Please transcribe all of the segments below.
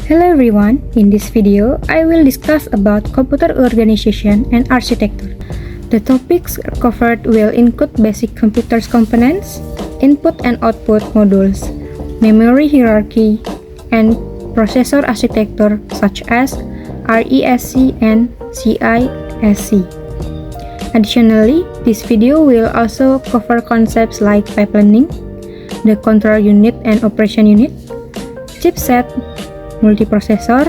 Hello everyone, in this video I will discuss about computer organization and architecture. The topics covered will include basic computer components, input and output modules, memory hierarchy, and processor architecture such as RISC and CISC. Additionally, this video will also cover concepts like pipelining, the control unit and operation unit, chipset, multiprocessor,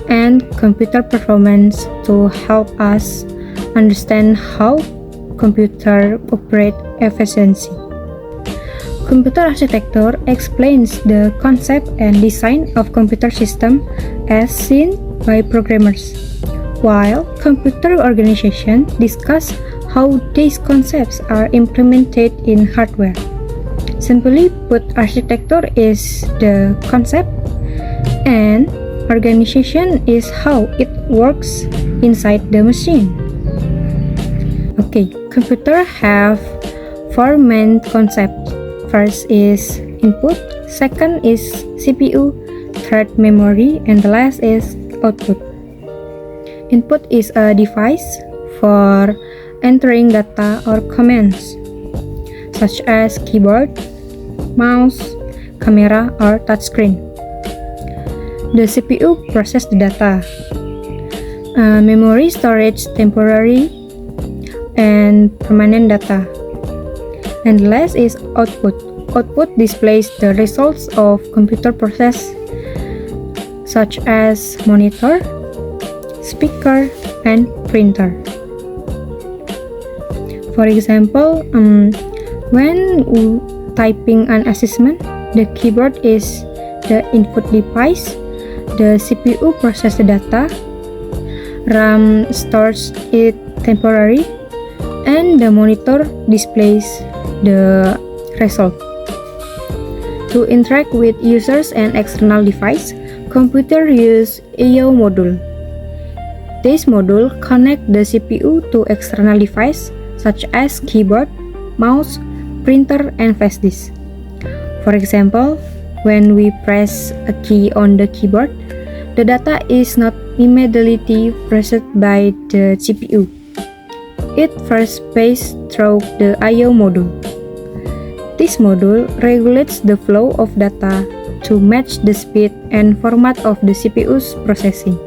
and computer performance to help us understand how computer operate efficiency. Computer architecture explains the concept and design of computer system as seen by programmers, while computer organization discuss how these concepts are implemented in hardware. Simply put, architecture is the concept and organization is how it works inside the machine. Okay, computer have four main concepts. First is input, second is CPU, third memory, and the last is output. Input is a device for entering data or commands, such as keyboard, mouse, camera, or touchscreen. The CPU process the data. Memory storage temporary and permanent data. And the last is output. Output displays the results of computer process, such as monitor, speaker, and printer. For example, when typing an assessment, the keyboard is the input device, the CPU processes the data, RAM stores it temporarily, and the monitor displays the result. To interact with users and external device, computer use I/O module. This module connect the CPU to external device such as keyboard, mouse, printer, and flash disk. For example, when we press a key on the keyboard, the data is not immediately processed by the CPU. It first passes through the I/O module. This module regulates the flow of data to match the speed and format of the CPU's processing,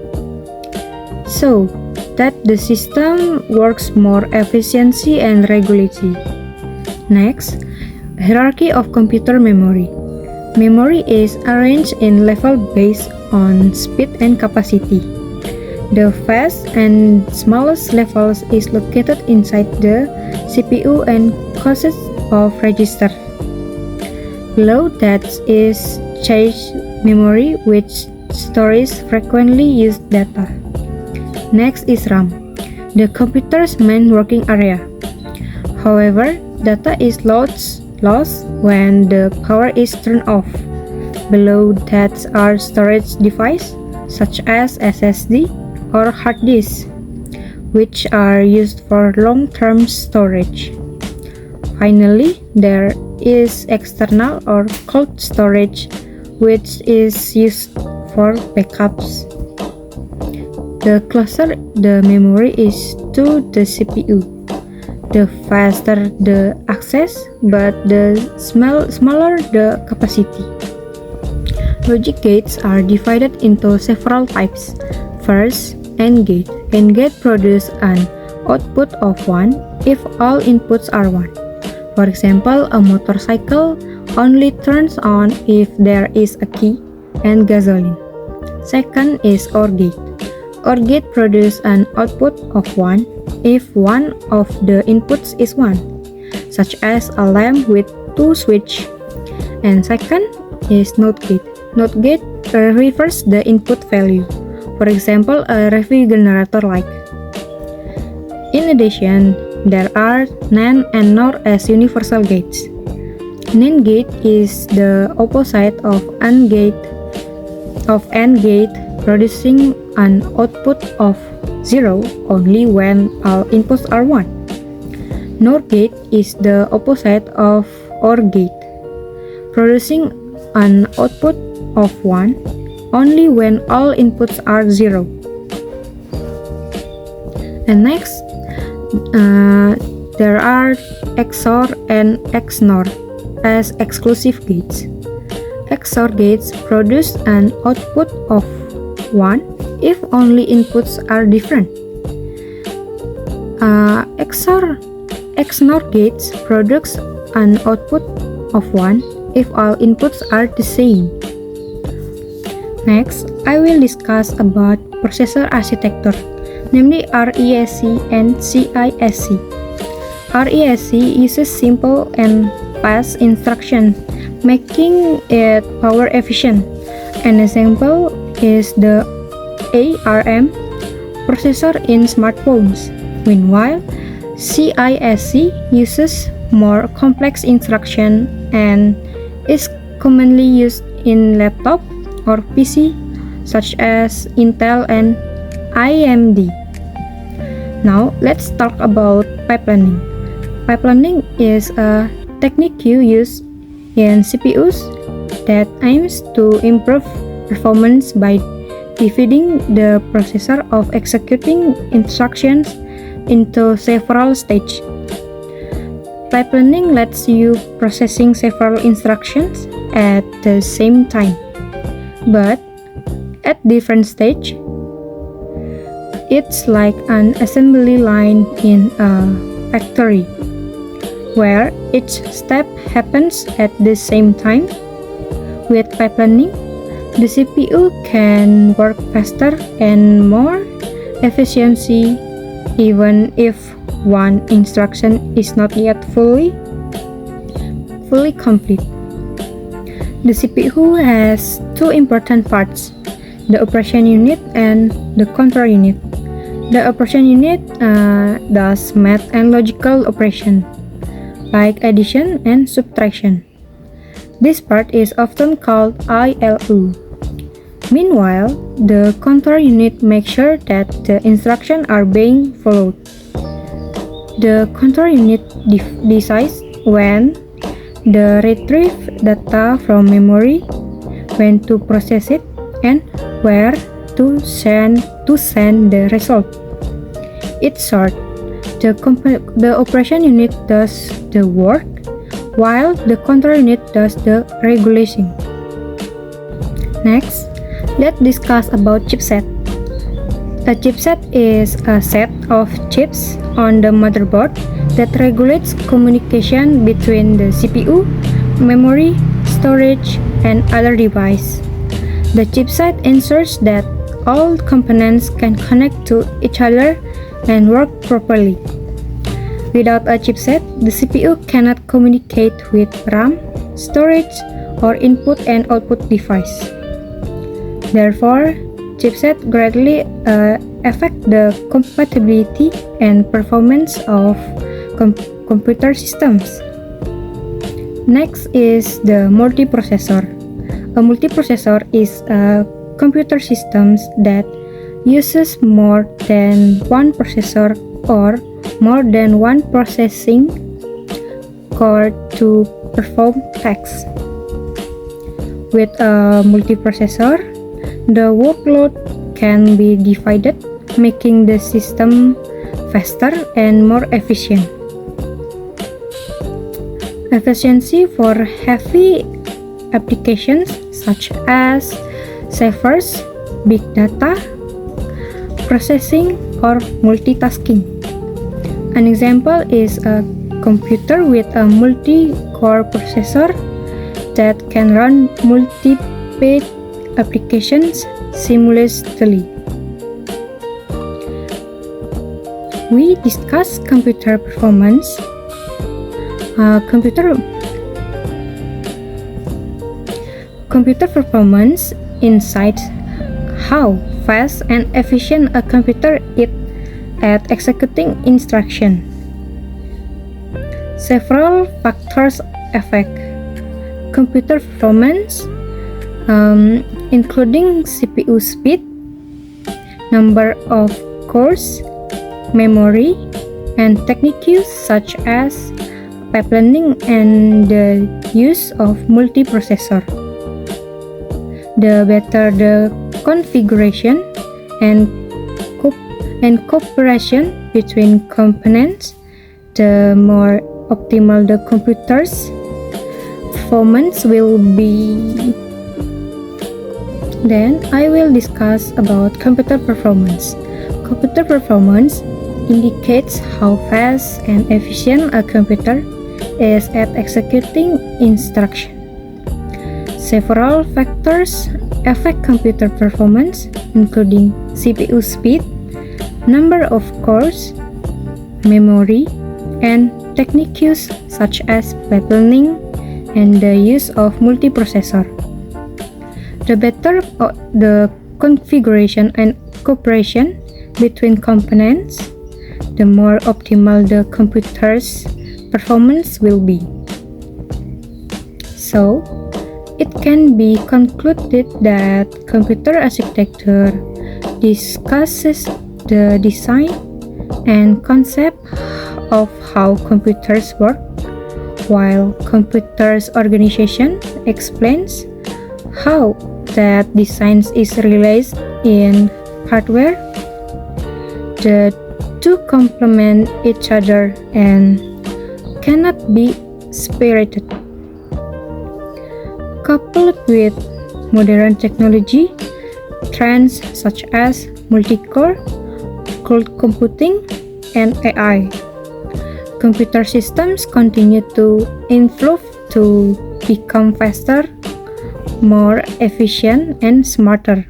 so that the system works more efficiently and regularly. Next, hierarchy of computer memory. Memory is arranged in level based on speed and capacity. The first and smallest levels is located inside the CPU and consists of register. Below that is cache memory, which stores frequently used data. Next is RAM, the computer's main working area. However, data is lost when the power is turned off. Below that are storage devices such as SSD or hard disk, which are used for long-term storage. Finally, there is external or cold storage, which is used for backups. The closer the memory is to the CPU, the faster the access, but the smaller the capacity. Logic gates are divided into several types. First, AND gate. AND gate produces an output of 1 if all inputs are 1. For example, a motorcycle only turns on if there is a key and gasoline. Second is OR gate. OR gate produces an output of 1 if one of the inputs is 1, such as a lamp with 2 switches. And second is NOT gate. NOT gate reverses the input value. For example, a refrigerator light. In addition, there are NAND and NOR as universal gates. NAND gate is the opposite of AND gate, producing an output of 0 only when all inputs are 1. NOR gate is the opposite of OR gate, producing an output of 1 only when all inputs are 0. And next, there are XOR and XNOR as exclusive gates. XOR gates produce an output of 1 if only inputs are different. XNOR gates produce an output of 1 if all inputs are the same. Next, I will discuss about processor architecture, namely RESC and CISC. RESC uses simple and fast instructions, making it power efficient. An example is the ARM processor in smartphones. Meanwhile, CISC uses more complex instructions and is commonly used in laptop or PC such as Intel and AMD. Now, let's talk about pipelining. Pipelining is a technique used in CPUs that aims to improve performance by dividing the processor of executing instructions into several stages. Pipelining lets you processing several instructions at the same time, but at different stage. It's like an assembly line in a factory, where each step happens at the same time. With pipelining, the CPU can work faster and more efficiently even if one instruction is not yet fully complete. The CPU has two important parts, the operation unit and the control unit. The operation unit does math and logical operation, like addition and subtraction. This part is often called ILU. Meanwhile, the control unit makes sure that the instructions are being followed. The control unit decides when to retrieve data from memory, when to process it, and where to send the result. In short, the operation unit does the work, while the control unit does the regulation. Next, let's discuss about chipset. A chipset is a set of chips on the motherboard that regulates communication between the CPU, memory, storage, and other devices. The chipset ensures that all components can connect to each other and work properly. Without a chipset, the CPU cannot communicate with RAM, storage, or input and output device. Therefore, chipset greatly affect the compatibility and performance of computer systems. Next is the multiprocessor. A multiprocessor is a computer system that uses more than one processor or more than one processing core to perform tasks. With a multiprocessor, the workload can be divided, making the system faster and more efficient. Efficiency for heavy applications such as servers, big data, processing, or multitasking. An example is a computer with a multi-core processor that can run multiple applications simultaneously. We discuss computer performance. Computer performance insights how fast and efficient a computer is at executing instructions. Several factors affect computer performance, including CPU speed, number of cores, memory, and techniques such as pipelining and the use of multiprocessor. The better the configuration and cooperation between components, the more optimal the computer's performance will be. Then I will discuss about computer performance. Computer performance indicates how fast and efficient a computer is at executing instructions. Several factors affect computer performance, including CPU speed, number of cores, memory, and techniques such as patterning and the use of multiprocessor. The better the configuration and cooperation between components, the more optimal the computer's performance will be. So, it can be concluded that computer architecture discusses the design and concept of how computers work, while computers organization explains how that design is realized in hardware. The two complement each other and cannot be separated. Coupled with modern technology, trends such as multi-core, cloud computing, and AI, computer systems continue to evolve to become faster, more efficient, and smarter.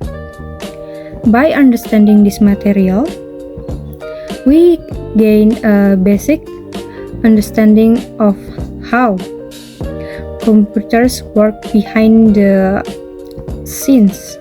By understanding this material, we gain a basic understanding of how computers work behind the scenes.